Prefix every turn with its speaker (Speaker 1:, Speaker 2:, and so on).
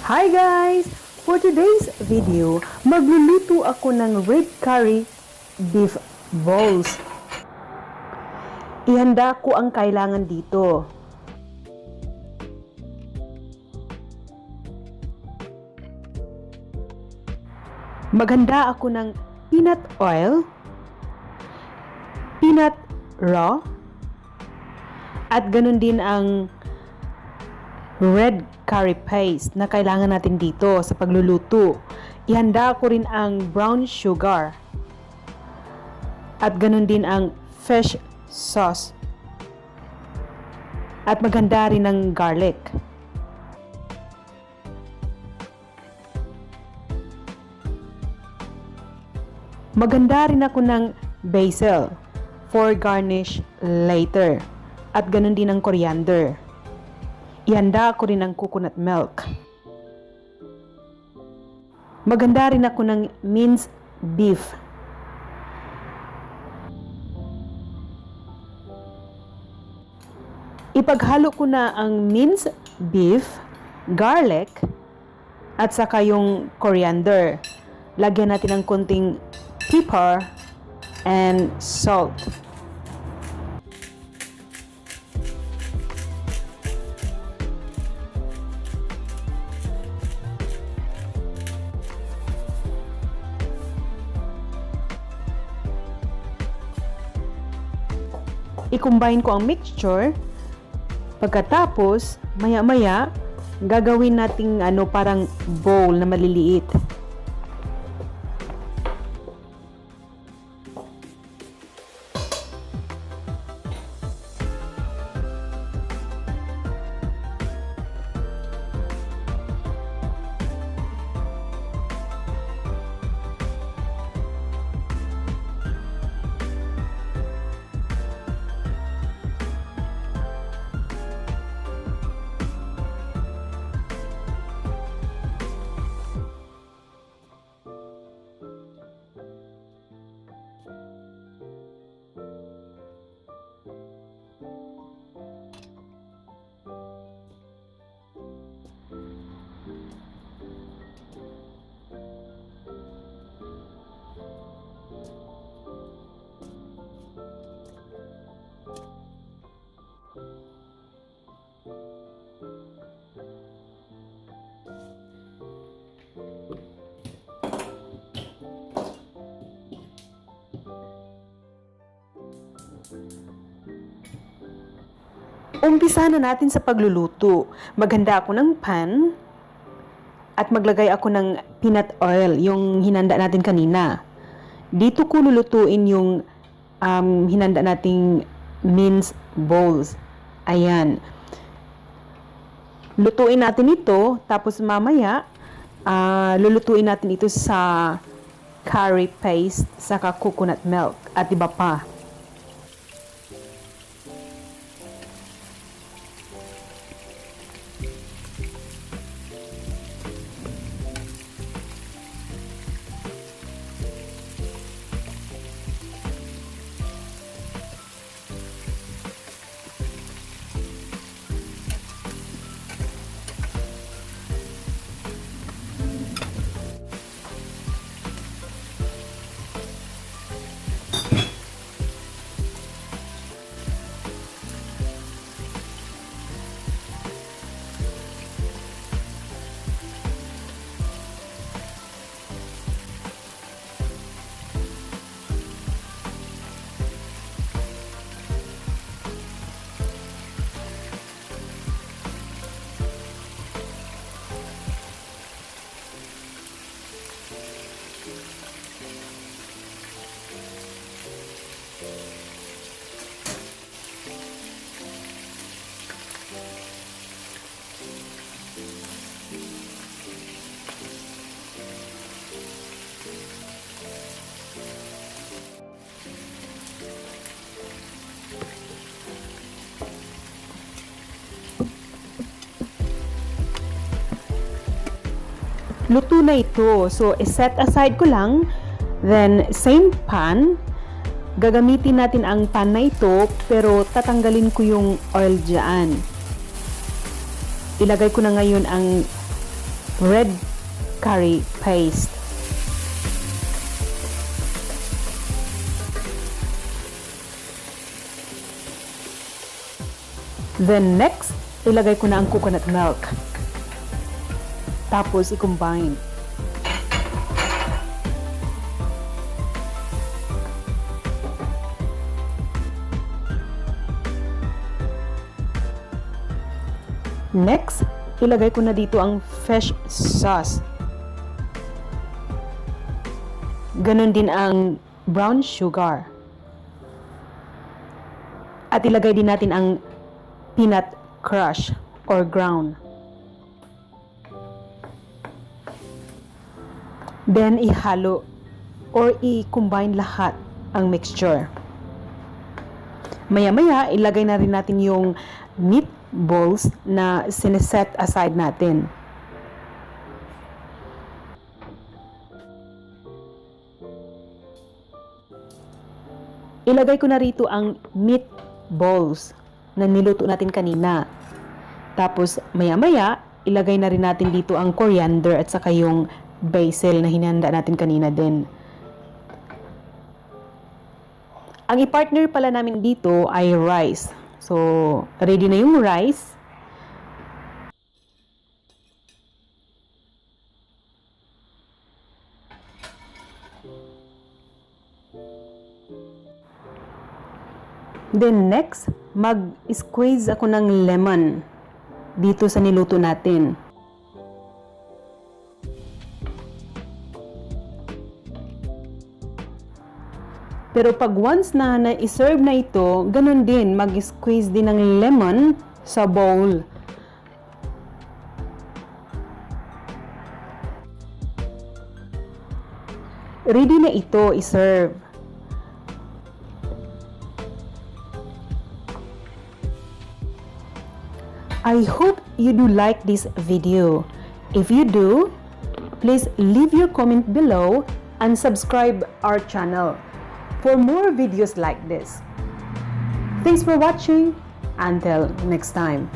Speaker 1: Hi guys! For today's video, magluluto ako ng red curry beef balls. Ihanda ko ang kailangan dito. Maghanda ako ng peanut oil, peanut raw, at ganun din ang red curry paste na kailangan natin dito sa pagluluto. Ihanda ko rin ang brown sugar at ganun din ang fish sauce at maghanda rin ng garlic. Maghanda rin ako ng basil for garnish later at ganun din ang coriander. Ihanda ko rin ang coconut milk. Maghanda rin ako ng minced beef. Ipaghalo ko na ang minced beef, garlic, at saka yung coriander. Lagyan natin ng konting pepper and salt. I-combine ko ang mixture. Pagkatapos, maya-maya, gagawin nating parang bowl na maliliit. Umpisa na natin sa pagluluto. Maghanda ako ng pan at maglagay ako ng peanut oil, yung hinanda natin kanina. Dito ko lulutuin yung hinanda nating minced balls. Ayan. Lutuin natin ito, tapos mamaya lulutuin natin ito sa curry paste saka coconut milk at iba pa. Luto na ito. So, set aside ko lang. Then, same pan. Gagamitin natin ang pan na ito, pero tatanggalin ko yung oil dyan. Ilagay ko na ngayon ang red curry paste. Then next, ilagay ko na ang coconut milk. Tapos i-combine. Next, ilagay ko na dito ang fish sauce. Ganon din ang brown sugar. At ilagay din natin ang peanut crush or ground. Then, ihalo or i-combine lahat ang mixture. Maya-maya, ilagay na rin natin yung meatballs na sineset aside natin. Ilagay ko na rito ang meatballs na niluto natin kanina. Tapos, maya-maya, ilagay na rin natin dito ang coriander at saka yung basil na hinanda natin kanina din. Ang i-partner pala namin dito ay rice. So, ready na yung rice. Then next, mag-squeeze ako ng lemon dito sa niluto natin. Pero pag once na na-serve na ito, ganun din, mag-squeeze din ng lemon sa bowl. Ready na ito i-serve. I hope you do like this video. If you do, please leave your comment below and subscribe our channel for more videos like this. Thanks for watching. Until next time.